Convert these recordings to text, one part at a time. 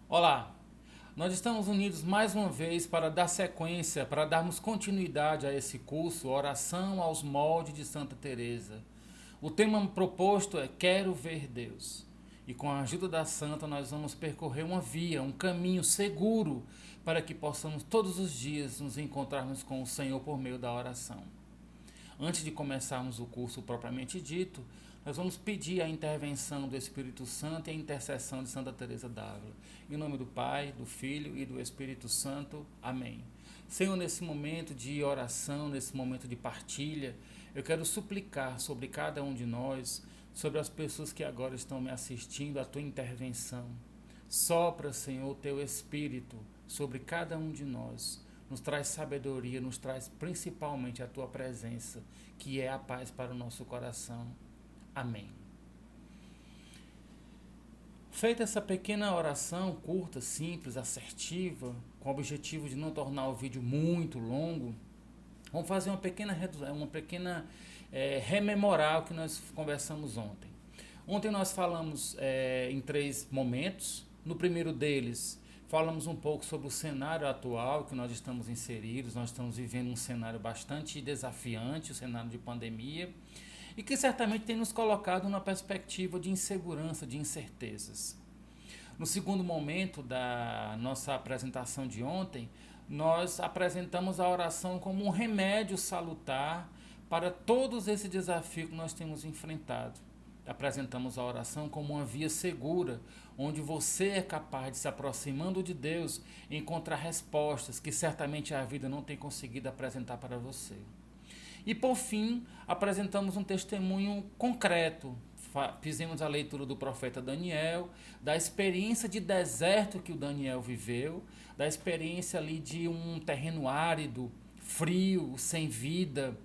Olá, nós estamos unidos mais uma vez para dar sequência, para darmos continuidade a esse curso, Oração aos Moldes de Santa Teresa. O tema proposto é Quero Ver Deus. E com a ajuda da Santa nós vamos percorrer uma via, um caminho seguro para que possamos todos os dias nos encontrarmos com o Senhor por meio da oração. Antes de começarmos o curso propriamente dito, nós vamos pedir a intervenção do Espírito Santo e a intercessão de Santa Teresa d'Ávila. Em nome do Pai, do Filho e do Espírito Santo. Amém. Senhor, nesse momento de oração, nesse momento de partilha, eu quero suplicar sobre cada um de nós, sobre as pessoas que agora estão me assistindo, a tua intervenção. Sopra, Senhor, o teu Espírito sobre cada um de nós. Nos traz sabedoria, nos traz principalmente a tua presença, que é a paz para o nosso coração. Amém. Feita essa pequena oração, curta, simples, assertiva, com o objetivo de não tornar o vídeo muito longo, vamos fazer uma pequena rememorar o que nós conversamos ontem. Ontem nós falamos em 3 momentos. No primeiro deles, falamos um pouco sobre o cenário atual que nós estamos inseridos. Nós estamos vivendo um cenário bastante desafiante, o cenário de pandemia, e que certamente tem nos colocado numa perspectiva de insegurança, de incertezas. No segundo momento da nossa apresentação de ontem, nós apresentamos a oração como um remédio salutar para todos esses desafios que nós temos enfrentado. Apresentamos a oração como uma via segura, onde você é capaz de, se aproximando de Deus, encontrar respostas que certamente a vida não tem conseguido apresentar para você. E por fim, apresentamos um testemunho concreto. Fizemos a leitura do profeta Daniel, da experiência de deserto que o Daniel viveu, da experiência ali de um terreno árido, frio, sem vida,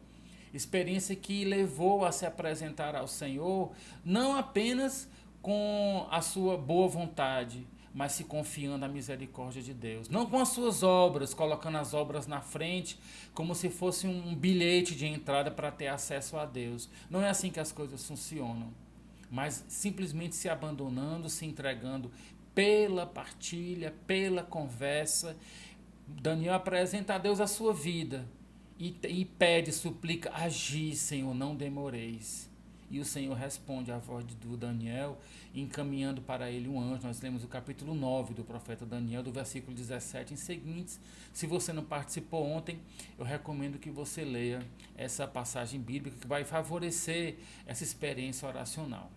experiência que levou a se apresentar ao Senhor, não apenas com a sua boa vontade, mas se confiando na misericórdia de Deus. Não com as suas obras, colocando as obras na frente, como se fosse um bilhete de entrada para ter acesso a Deus. Não é assim que as coisas funcionam. Mas simplesmente se abandonando, se entregando pela partilha, pela conversa. Daniel apresenta a Deus a sua vida e pede, suplica: agi, Senhor, não demoreis. E o Senhor responde à voz do Daniel, encaminhando para ele um anjo. Nós lemos o capítulo 9 do profeta Daniel, do versículo 17 em seguintes. Se você não participou ontem, eu recomendo que você leia essa passagem bíblica, que vai favorecer essa experiência oracional.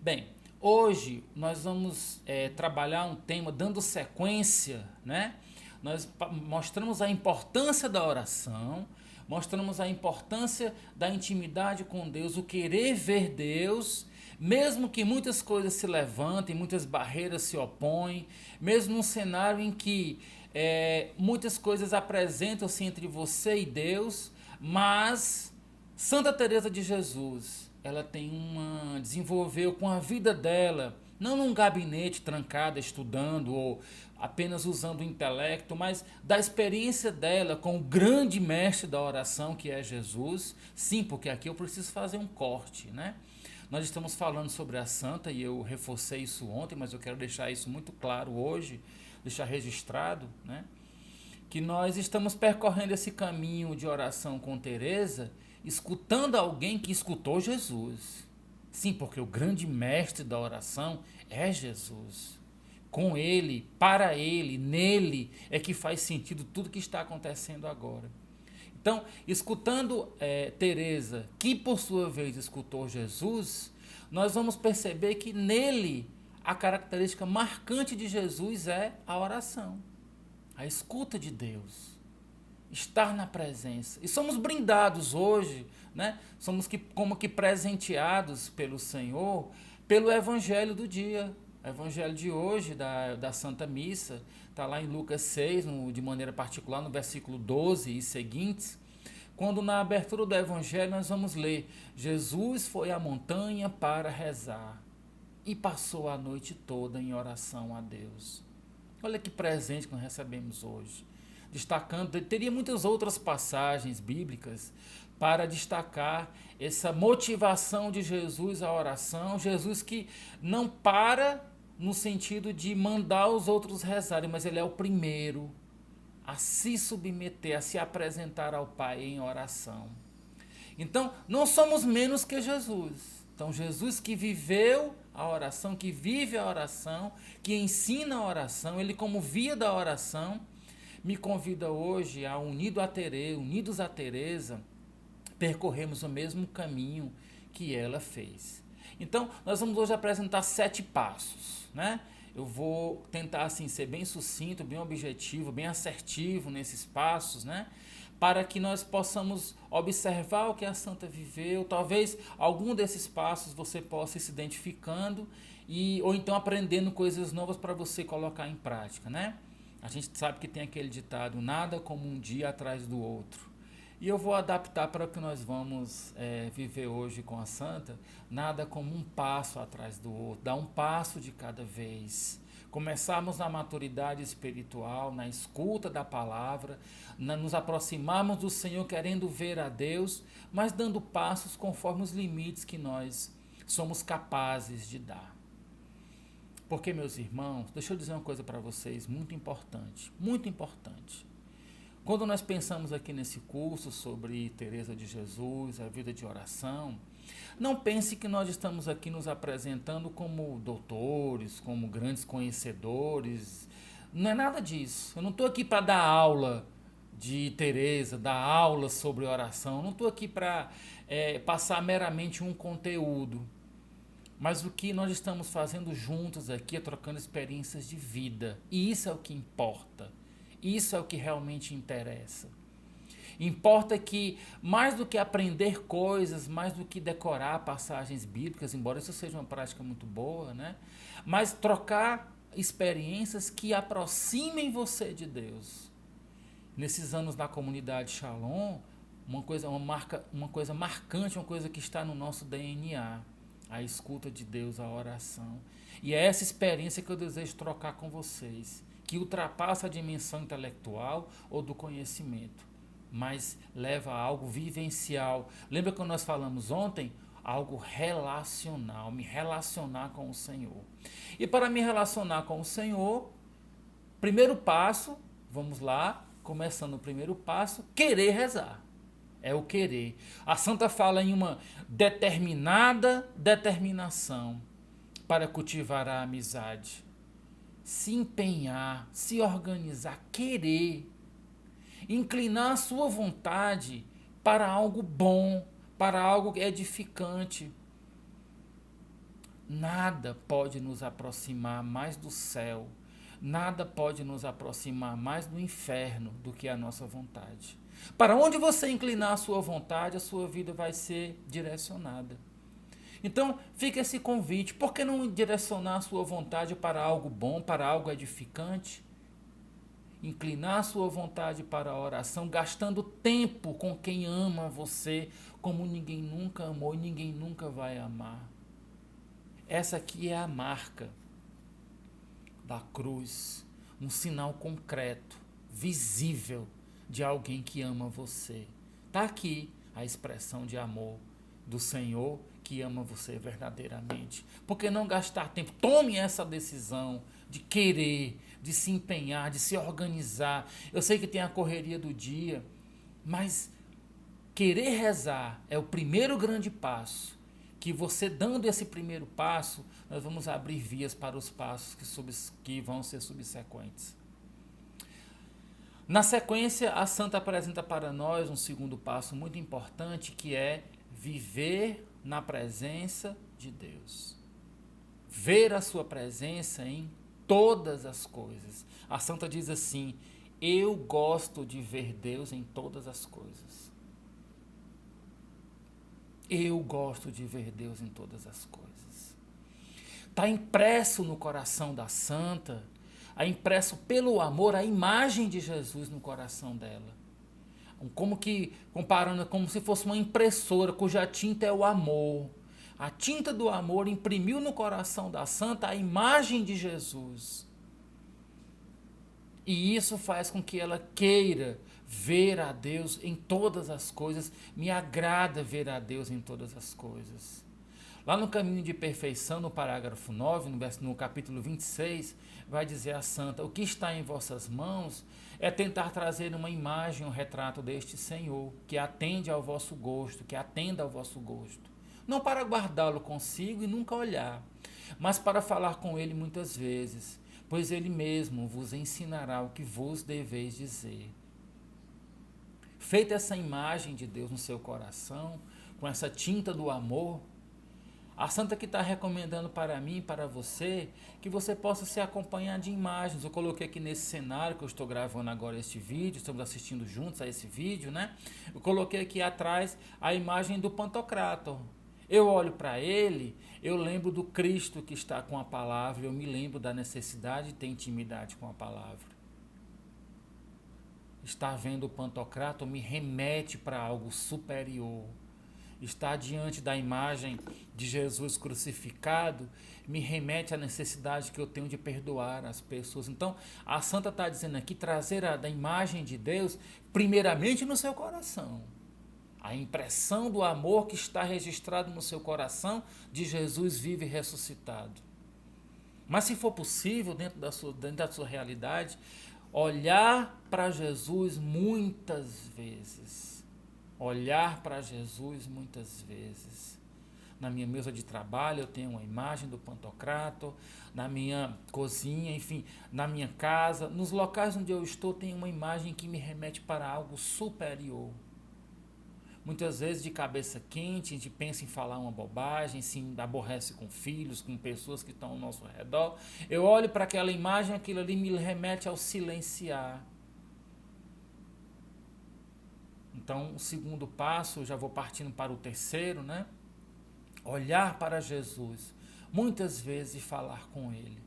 Bem, hoje nós vamos trabalhar um tema dando sequência, né? Nós mostramos a importância da oração, mostramos a importância da intimidade com Deus, o querer ver Deus, mesmo que muitas coisas se levantem, muitas barreiras se opõem, mesmo num cenário em que muitas coisas apresentam-se entre você e Deus, mas Santa Teresa de Jesus, ela desenvolveu com a vida dela, não num gabinete trancada estudando ou apenas usando o intelecto, mas da experiência dela com o grande mestre da oração, que é Jesus. Sim, porque aqui eu preciso fazer um corte, né? Nós estamos falando sobre a santa e eu reforcei isso ontem, mas eu quero deixar isso muito claro hoje, deixar registrado, né? Que nós estamos percorrendo esse caminho de oração com Teresa, escutando alguém que escutou Jesus. Sim, porque o grande mestre da oração é Jesus. Com ele, para ele, nele é que faz sentido tudo que está acontecendo agora. Então, escutando Teresa, que por sua vez escutou Jesus, nós vamos perceber que nele a característica marcante de Jesus é a oração, a escuta de Deus, estar na presença. E somos brindados hoje, né? Somos como que presenteados pelo Senhor, pelo evangelho do dia. O evangelho de hoje, da Santa Missa, está lá em Lucas 6, de maneira particular, no versículo 12 e seguintes, quando na abertura do evangelho nós vamos ler: Jesus foi à montanha para rezar e passou a noite toda em oração a Deus. Olha que presente que nós recebemos hoje. Destacando, teria muitas outras passagens bíblicas para destacar essa motivação de Jesus à oração. Jesus que não para no sentido de mandar os outros rezarem, mas ele é o primeiro a se submeter, a se apresentar ao Pai em oração. Então, não somos menos que Jesus. Então, Jesus que viveu a oração, que vive a oração, que ensina a oração, ele como via da oração, me convida hoje a, unidos a Teresa, percorremos o mesmo caminho que ela fez. Então, nós vamos hoje apresentar 7 passos, né? Eu vou tentar assim ser bem sucinto, bem objetivo, bem assertivo nesses passos, né? Para que nós possamos observar o que a santa viveu. Talvez algum desses passos você possa ir se identificando ou então aprendendo coisas novas para você colocar em prática, né? A gente sabe que tem aquele ditado, nada como um dia atrás do outro. E eu vou adaptar para o que nós vamos viver hoje com a santa, nada como um passo atrás do outro, dar um passo de cada vez. Começarmos na maturidade espiritual, na escuta da palavra, nos aproximarmos do Senhor querendo ver a Deus, mas dando passos conforme os limites que nós somos capazes de dar. Porque, meus irmãos, deixa eu dizer uma coisa para vocês muito importante, muito importante. Quando nós pensamos aqui nesse curso sobre Teresa de Jesus, a vida de oração, não pense que nós estamos aqui nos apresentando como doutores, como grandes conhecedores. Não é nada disso. Eu não estou aqui para dar aula de Teresa, dar aula sobre oração. Eu não estou aqui para passar meramente um conteúdo. Mas o que nós estamos fazendo juntos aqui é trocando experiências de vida. E isso é o que importa. Isso é o que realmente interessa. Importa que, mais do que aprender coisas, mais do que decorar passagens bíblicas, embora isso seja uma prática muito boa, né? Mas trocar experiências que aproximem você de Deus. Nesses anos na comunidade Shalom, uma coisa marcante, uma coisa que está no nosso DNA, a escuta de Deus, a oração. E é essa experiência que eu desejo trocar com vocês, que ultrapassa a dimensão intelectual ou do conhecimento, mas leva a algo vivencial. Lembra quando nós falamos ontem? Algo relacional, me relacionar com o Senhor. E para me relacionar com o Senhor, primeiro passo, vamos lá, começando o primeiro passo, querer rezar. É o querer. A santa fala em uma determinada determinação para cultivar a amizade. Se empenhar, se organizar, querer. Inclinar a sua vontade para algo bom, para algo edificante. Nada pode nos aproximar mais do céu, nada pode nos aproximar mais do inferno do que a nossa vontade. Para onde você inclinar a sua vontade, a sua vida vai ser direcionada. Então, fica esse convite. Por que não direcionar a sua vontade para algo bom, para algo edificante? Inclinar a sua vontade para a oração, gastando tempo com quem ama você, como ninguém nunca amou e ninguém nunca vai amar. Essa aqui é a marca da cruz, um sinal concreto, visível, de alguém que ama você. Está aqui a expressão de amor do Senhor que ama você verdadeiramente. Por que não gastar tempo? Tome essa decisão de querer, de se empenhar, de se organizar. Eu sei que tem a correria do dia, mas querer rezar é o primeiro grande passo. Que você dando esse primeiro passo, nós vamos abrir vias para os passos que vão ser subsequentes. Na sequência, a santa apresenta para nós um segundo passo muito importante, que é viver na presença de Deus. Ver a sua presença em todas as coisas. A santa diz assim: eu gosto de ver Deus em todas as coisas. Eu gosto de ver Deus em todas as coisas. Está impresso no coração da santa, impresso pelo amor, a imagem de Jesus no coração dela. Como que, comparando, como se fosse uma impressora cuja tinta é o amor. A tinta do amor imprimiu no coração da santa a imagem de Jesus. E isso faz com que ela queira ver a Deus em todas as coisas. Me agrada ver a Deus em todas as coisas. Lá no Caminho de Perfeição, no parágrafo 9, no capítulo 26, vai dizer a santa: o que está em vossas mãos é tentar trazer uma imagem, um retrato deste Senhor, que atende ao vosso gosto, que atenda ao vosso gosto. Não para guardá-lo consigo e nunca olhar, mas para falar com ele muitas vezes, pois ele mesmo vos ensinará o que vos deveis dizer. Feita essa imagem de Deus no seu coração, com essa tinta do amor, a santa que está recomendando para mim e para você que você possa se acompanhar de imagens. Eu coloquei aqui nesse cenário que eu estou gravando agora este vídeo, estamos assistindo juntos a esse vídeo, né? Eu coloquei aqui atrás a imagem do Pantocrator. Eu olho para ele, eu lembro do Cristo que está com a palavra, eu me lembro da necessidade de ter intimidade com a palavra. Estar vendo o Pantocrator me remete para algo superior. Estar diante da imagem de Jesus crucificado me remete à necessidade que eu tenho de perdoar as pessoas. Então, a santa está dizendo aqui, trazer da imagem de Deus, primeiramente no seu coração. A impressão do amor que está registrado no seu coração de Jesus vivo e ressuscitado. Mas se for possível, dentro da sua realidade, olhar para Jesus muitas vezes. Olhar para Jesus muitas vezes. Na minha mesa de trabalho eu tenho uma imagem do Pantocrator, na minha cozinha, enfim, na minha casa, nos locais onde eu estou tem uma imagem que me remete para algo superior. Muitas vezes de cabeça quente, a gente pensa em falar uma bobagem, se aborrece com filhos, com pessoas que estão ao nosso redor. Eu olho para aquela imagem, aquilo ali me remete ao silenciar. Então, o segundo passo, eu já vou partindo para o terceiro, né? Olhar para Jesus, muitas vezes e falar com Ele.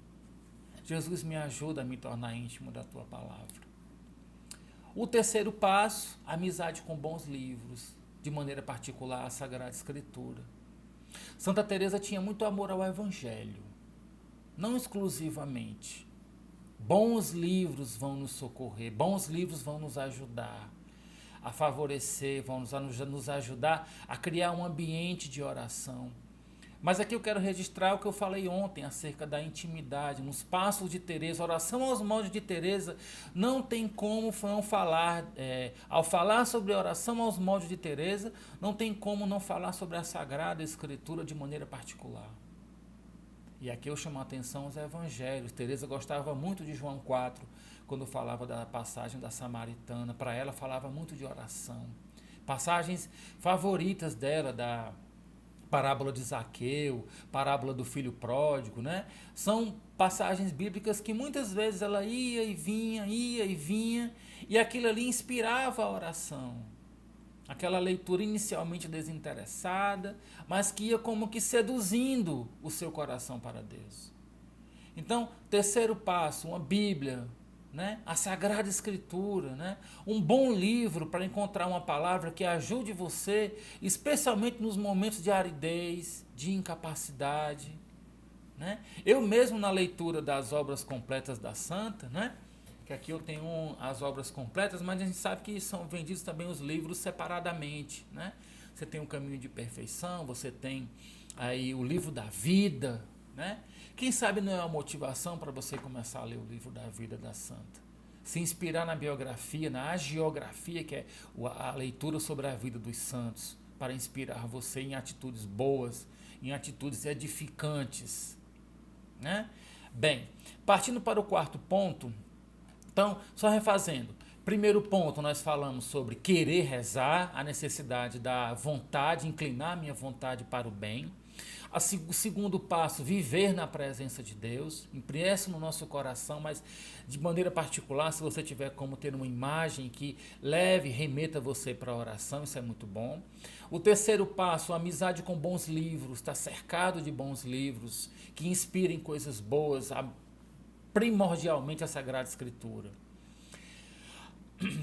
Jesus, me ajuda a me tornar íntimo da Tua palavra. O terceiro passo, amizade com bons livros, de maneira particular a Sagrada Escritura. Santa Teresa tinha muito amor ao Evangelho, não exclusivamente. Bons livros vão nos socorrer, bons livros vão nos ajudar a favorecer, vão nos ajudar a criar um ambiente de oração. Mas aqui eu quero registrar o que eu falei ontem acerca da intimidade, nos passos de Teresa, oração aos moldes de Teresa, não tem como não falar, ao falar sobre oração aos moldes de Teresa, não tem como não falar sobre a Sagrada Escritura de maneira particular. E aqui eu chamo a atenção aos evangelhos. Teresa gostava muito de João 4, quando falava da passagem da Samaritana. Para ela falava muito de oração. Passagens favoritas dela, da parábola de Zaqueu, parábola do filho pródigo, né? São passagens bíblicas que muitas vezes ela ia e vinha, e aquilo ali inspirava a oração. Aquela leitura inicialmente desinteressada, mas que ia como que seduzindo o seu coração para Deus. Então, terceiro passo, uma Bíblia, né? A Sagrada Escritura, né? Um bom livro para encontrar uma palavra que ajude você, especialmente nos momentos de aridez, de incapacidade. Né? Eu mesmo na leitura das obras completas da Santa, né? Que aqui eu tenho as obras completas, mas a gente sabe que são vendidos também os livros separadamente, né? Você tem o Caminho de Perfeição, você tem aí o Livro da Vida, né? Quem sabe não é uma motivação para você começar a ler o Livro da Vida da Santa? Se inspirar na biografia, na hagiografia, que é a leitura sobre a vida dos santos, para inspirar você em atitudes boas, em atitudes edificantes, né? Bem, partindo para o quarto ponto. Então, só refazendo, primeiro ponto nós falamos sobre querer rezar, a necessidade da vontade, inclinar a minha vontade para o bem. O segundo passo, viver na presença de Deus, impresso no nosso coração, mas de maneira particular, se você tiver como ter uma imagem que leve, remeta você para a oração, isso é muito bom. O terceiro passo, amizade com bons livros, estar cercado de bons livros que inspirem coisas boas, primordialmente a Sagrada Escritura.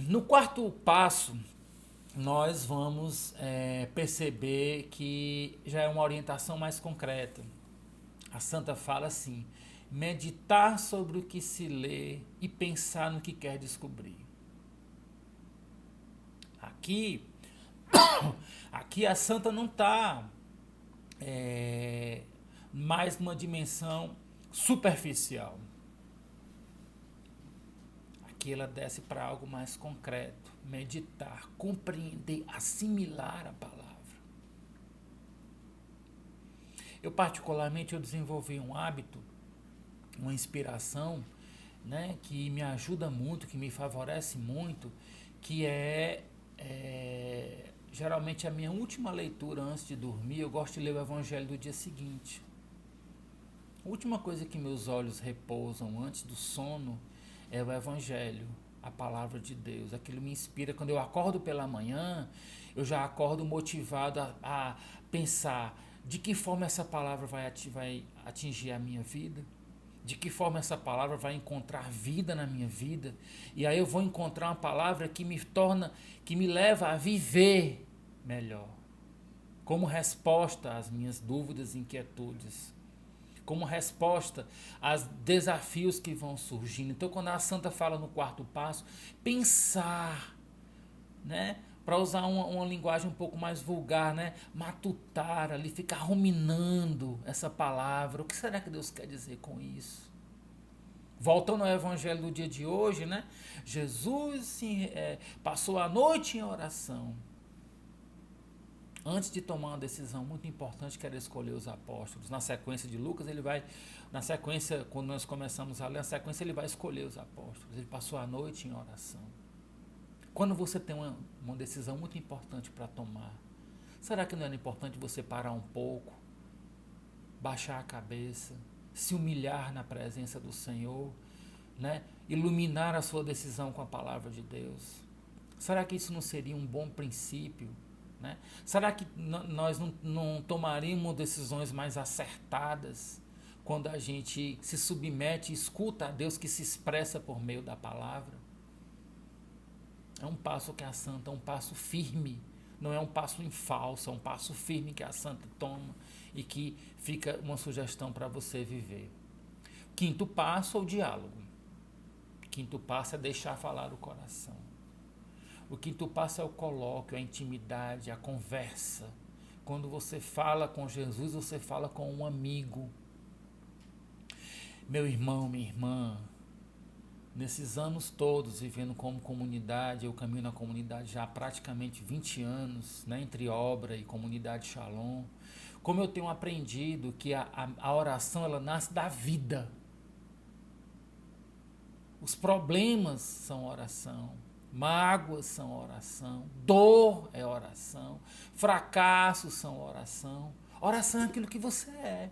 No quarto passo, nós vamos perceber que já é uma orientação mais concreta. A Santa fala assim: meditar sobre o que se lê e pensar no que quer descobrir. Aqui a Santa não está mais numa dimensão superficial. Aqui ela desce para algo mais concreto, meditar, compreender, assimilar a palavra. Eu particularmente desenvolvi um hábito, uma inspiração, né, que me ajuda muito, que me favorece muito, que geralmente a minha última leitura antes de dormir. Eu gosto de ler o Evangelho do dia seguinte. A última coisa que meus olhos repousam antes do sono é o Evangelho, a palavra de Deus. Aquilo me inspira. Quando eu acordo pela manhã, eu já acordo motivado a pensar de que forma essa palavra vai atingir a minha vida, de que forma essa palavra vai encontrar vida na minha vida. E aí eu vou encontrar uma palavra que me leva a viver melhor, como resposta às minhas dúvidas e inquietudes, como resposta aos desafios que vão surgindo. Então, quando a santa fala no quarto passo, pensar, né? Para usar uma linguagem um pouco mais vulgar, né? Matutar ali, ficar ruminando essa palavra. O que será que Deus quer dizer com isso? Voltando ao evangelho do dia de hoje, né? Jesus passou a noite em oração. Antes de tomar uma decisão muito importante, que era escolher os apóstolos. Na sequência de Lucas, quando nós começamos a ler, na sequência ele vai escolher os apóstolos. Ele passou a noite em oração. Quando você tem uma decisão muito importante para tomar, será que não era importante você parar um pouco, baixar a cabeça, se humilhar na presença do Senhor, né? Iluminar a sua decisão com a palavra de Deus? Será que isso não seria um bom princípio? Né? Será que nós não tomaríamos decisões mais acertadas quando a gente se submete e escuta a Deus que se expressa por meio da palavra? É um passo que a santa, é um passo firme, não é um passo em falso, é um passo firme que a santa toma e que fica uma sugestão para você viver. Quinto passo é o diálogo. Quinto passo é deixar falar o coração. O quinto passo é o colóquio, a intimidade, a conversa. Quando você fala com Jesus, você fala com um amigo. Meu irmão, minha irmã, nesses anos todos vivendo como comunidade, eu caminho na comunidade já há praticamente 20 anos, né, entre obra e comunidade Shalom, como eu tenho aprendido que a oração ela nasce da vida. Os problemas são oração, mágoas são oração, dor é oração, fracassos são oração. Oração é aquilo que você é.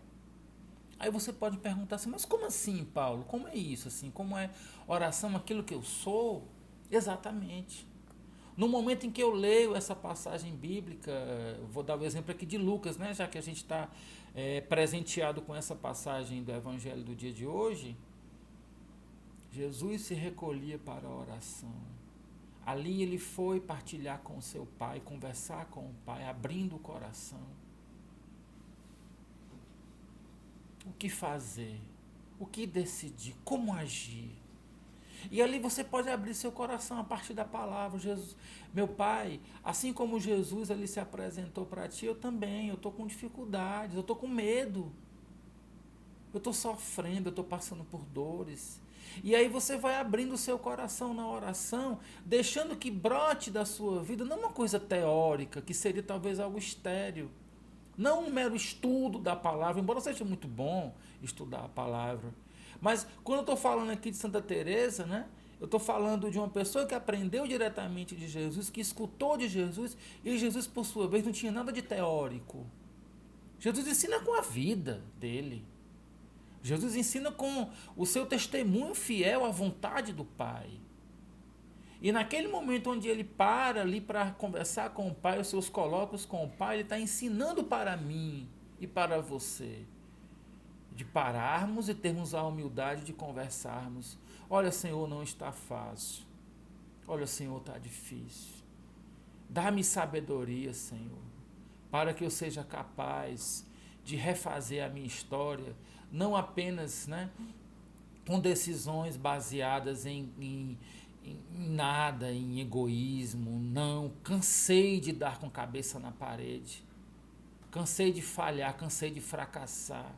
Aí você pode perguntar assim, mas como assim, Paulo? Como é isso? Assim, como é oração aquilo que eu sou? Exatamente. No momento em que eu leio essa passagem bíblica, vou dar o exemplo aqui de Lucas, né? Já que a gente está presenteado com essa passagem do Evangelho do dia de hoje, Jesus se recolhia para a oração. Ali ele foi partilhar com o seu pai, conversar com o pai, abrindo o coração. O que fazer? O que decidir? Como agir? E ali você pode abrir seu coração a partir da palavra. Jesus, meu pai, assim como Jesus ali se apresentou para ti, eu também, eu estou com dificuldades, eu estou com medo. Eu estou sofrendo, eu estou passando por dores. E aí você vai abrindo o seu coração na oração, deixando que brote da sua vida, não uma coisa teórica, que seria talvez algo estéril. Não um mero estudo da palavra, embora seja muito bom estudar a palavra. Mas quando eu estou falando aqui de Santa Teresa, né, eu estou falando de uma pessoa que aprendeu diretamente de Jesus, que escutou de Jesus, e Jesus, por sua vez, não tinha nada de teórico. Jesus ensina com a vida dele. Jesus ensina com o seu testemunho fiel à vontade do Pai. E naquele momento onde ele para ali para conversar com o Pai, os seus colóquios com o Pai, ele está ensinando para mim e para você, de pararmos e termos a humildade de conversarmos. Olha, Senhor, não está fácil. Olha, Senhor, está difícil. Dá-me sabedoria, Senhor, para que eu seja capaz de refazer a minha história, não apenas, né, com decisões baseadas em nada, em egoísmo. Não, cansei de dar com a cabeça na parede. cansei de falhar, cansei de fracassar.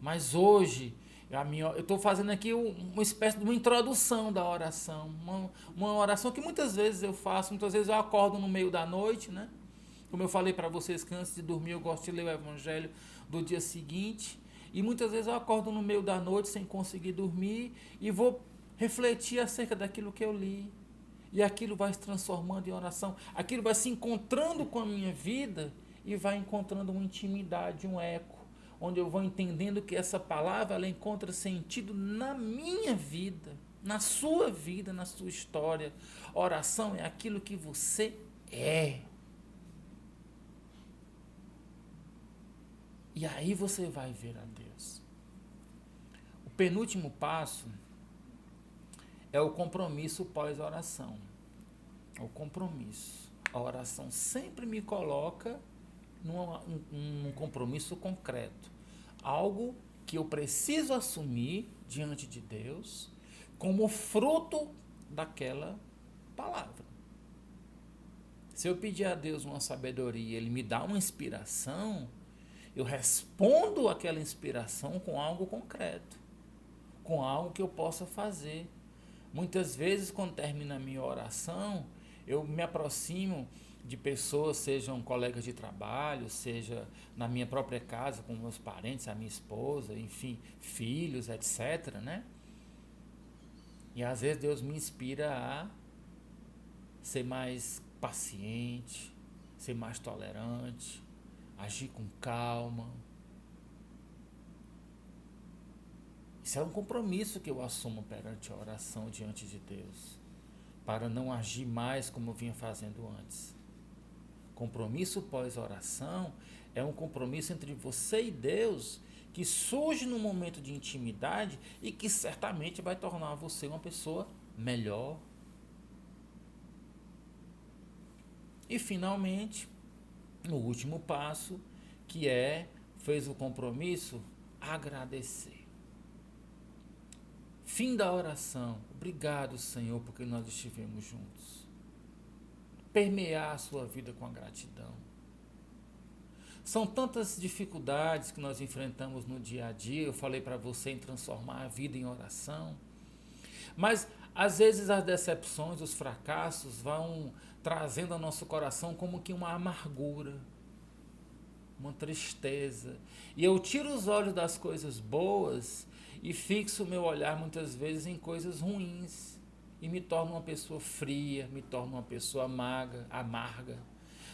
Mas hoje, eu estou fazendo aqui uma espécie de uma introdução da oração. Uma oração que muitas vezes eu faço, muitas vezes eu acordo no meio da noite, né? Como eu falei para vocês que antes de dormir eu gosto de ler o evangelho do dia seguinte. E muitas vezes eu acordo no meio da noite sem conseguir dormir e vou refletir acerca daquilo que eu li. E aquilo vai se transformando em oração. Aquilo vai se encontrando com a minha vida e vai encontrando uma intimidade, um eco, onde eu vou entendendo que essa palavra ela encontra sentido na minha vida, na sua vida, na sua história. Oração é aquilo que você é. E aí você vai ver a Deus. O penúltimo passo é o compromisso pós-oração. O compromisso. A oração sempre me coloca num compromisso concreto. Algo que eu preciso assumir diante de Deus como fruto daquela palavra. Se eu pedir a Deus uma sabedoria, Ele me dá uma inspiração, eu respondo aquela inspiração com algo concreto, com algo que eu possa fazer. Muitas vezes, quando termina a minha oração, eu me aproximo de pessoas, sejam colegas de trabalho, seja na minha própria casa, com meus parentes, a minha esposa, enfim, filhos, etc., né? E às vezes Deus me inspira a ser mais paciente, ser mais tolerante, agir com calma. Isso é um compromisso que eu assumo perante a oração diante de Deus, para não agir mais como eu vinha fazendo antes. Compromisso pós-oração é um compromisso entre você e Deus que surge num momento de intimidade e que certamente vai tornar você uma pessoa melhor. E finalmente, no último passo, que fez o compromisso, agradecer. Fim da oração. Obrigado, Senhor, porque nós estivemos juntos. Permear a sua vida com a gratidão. São tantas dificuldades que nós enfrentamos no dia a dia. Eu falei para você em transformar a vida em oração. Mas, às vezes, as decepções, os fracassos vão trazendo ao nosso coração como que uma amargura, uma tristeza. E eu tiro os olhos das coisas boas e fixo o meu olhar muitas vezes em coisas ruins. E me torno uma pessoa fria, me torno uma pessoa amarga,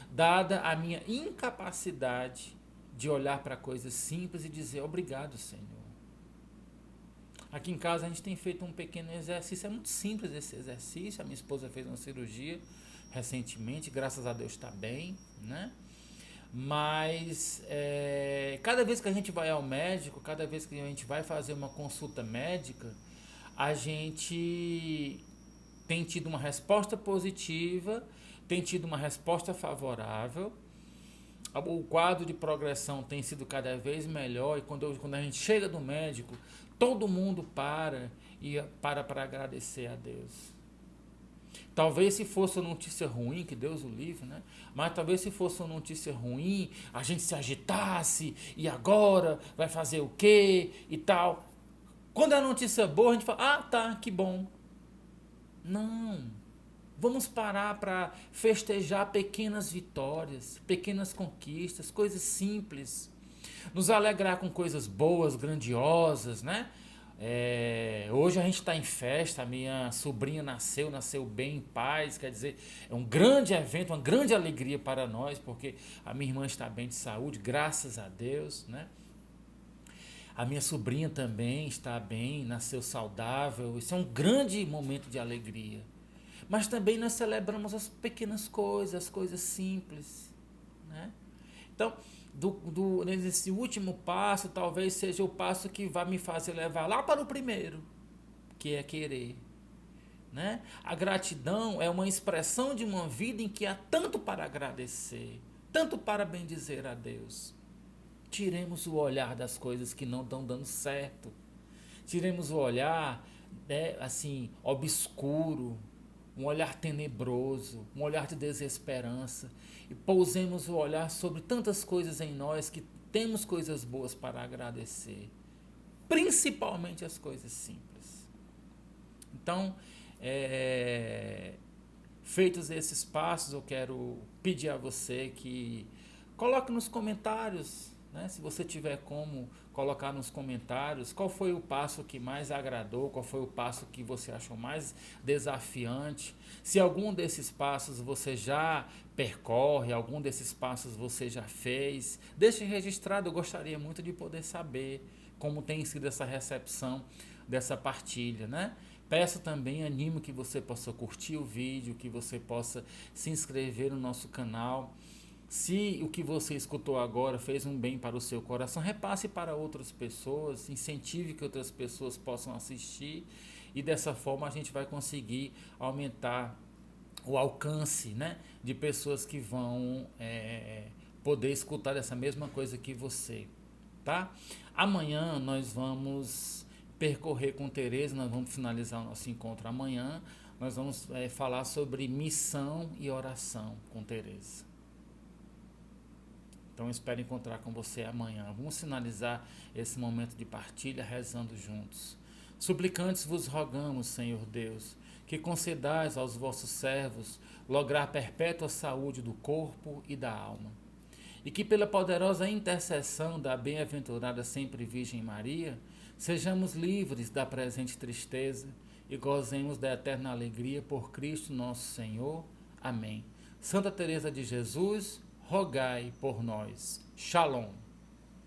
dada a minha incapacidade de olhar para coisas simples e dizer obrigado, Senhor. Aqui em casa a gente tem feito um pequeno exercício, é muito simples esse exercício. A minha esposa fez uma cirurgia recentemente, graças a Deus está bem, né? Mas cada vez que a gente vai ao médico, cada vez que a gente vai fazer uma consulta médica, a gente tem tido uma resposta positiva, tem tido uma resposta favorável, o quadro de progressão tem sido cada vez melhor e quando a gente chega do médico, todo mundo para agradecer a Deus. Talvez se fosse uma notícia ruim, que Deus o livre, né? Mas talvez se fosse uma notícia ruim, a gente se agitasse e agora vai fazer o quê e tal. Quando é notícia boa, a gente fala, ah, tá, que bom. Não. Vamos parar para festejar pequenas vitórias, pequenas conquistas, coisas simples. Nos alegrar com coisas boas, grandiosas, né? Hoje a gente está em festa, a minha sobrinha nasceu bem, em paz, quer dizer, é um grande evento, uma grande alegria para nós, porque a minha irmã está bem de saúde, graças a Deus, né? A minha sobrinha também está bem, nasceu saudável, isso é um grande momento de alegria. Mas também nós celebramos as pequenas coisas, as coisas simples, né? Então, nesse último passo, talvez seja o passo que vai me fazer levar lá para o primeiro, que é querer, né? A gratidão é uma expressão de uma vida em que há tanto para agradecer, tanto para bendizer a Deus. Tiremos o olhar das coisas que não estão dando certo. Tiremos o olhar, né, assim, obscuro. um olhar tenebroso, um olhar de desesperança, e pousemos o olhar sobre tantas coisas em nós que temos coisas boas para agradecer, principalmente as coisas simples. Então, feitos esses passos, eu quero pedir a você que coloque nos comentários, né, se você tiver como colocar nos comentários, qual foi o passo que mais agradou, qual foi o passo que você achou mais desafiante. Se algum desses passos você já percorre, algum desses passos você já fez, deixe registrado, eu gostaria muito de poder saber como tem sido essa recepção dessa partilha, né? Peço também, animo que você possa curtir o vídeo, que você possa se inscrever no nosso canal. Se o que você escutou agora fez um bem para o seu coração, repasse para outras pessoas, incentive que outras pessoas possam assistir, e dessa forma a gente vai conseguir aumentar o alcance, né, de pessoas que vão poder escutar essa mesma coisa que você, tá? Amanhã nós vamos percorrer com Tereza, nós vamos finalizar o nosso encontro amanhã, nós vamos falar sobre missão e oração com Tereza. Então espero encontrar com você amanhã. Vamos finalizar esse momento de partilha rezando juntos. Suplicantes vos rogamos, Senhor Deus, que concedais aos vossos servos lograr perpétua saúde do corpo e da alma, e que pela poderosa intercessão da bem-aventurada sempre Virgem Maria, sejamos livres da presente tristeza e gozemos da eterna alegria por Cristo nosso Senhor. Amém. Santa Teresa de Jesus, rogai por nós. Shalom.